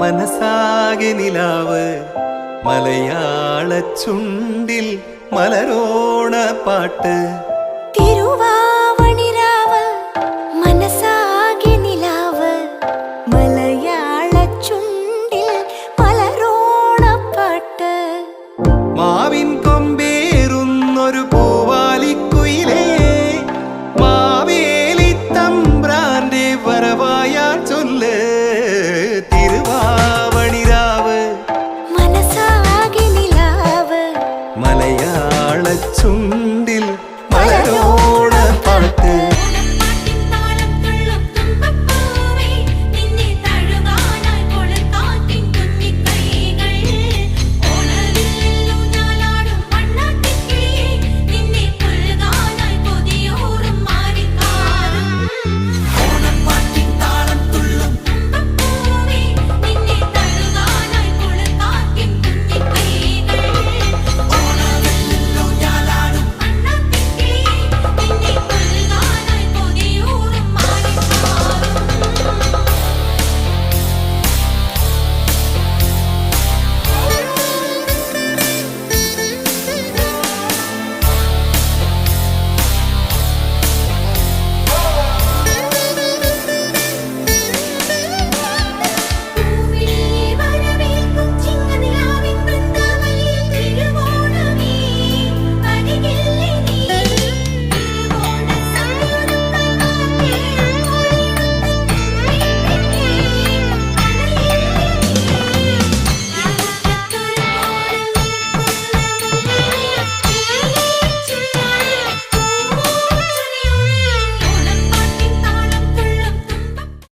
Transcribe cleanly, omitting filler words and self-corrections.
മനസാകെ നിലാവ് മലയാള ചുണ്ടിൽ മലരോണ പാട്ട് തിരുവാവണിരാവ് മനസാകെ നിലാവ് മലയാള ചുണ്ടിൽ മലരോണ പാട്ട് മാവിൻ കൊമ്പേറുന്നൊരു പൂവാലിക്കുയിലേ മാവേലി തമ്പ്രാന്റെ വരവായാൽ ചൊല്ല് തിരുവാവണിരാവ് മനസാകെ നിലാവ് മലയാള ചുണ്ടിൽ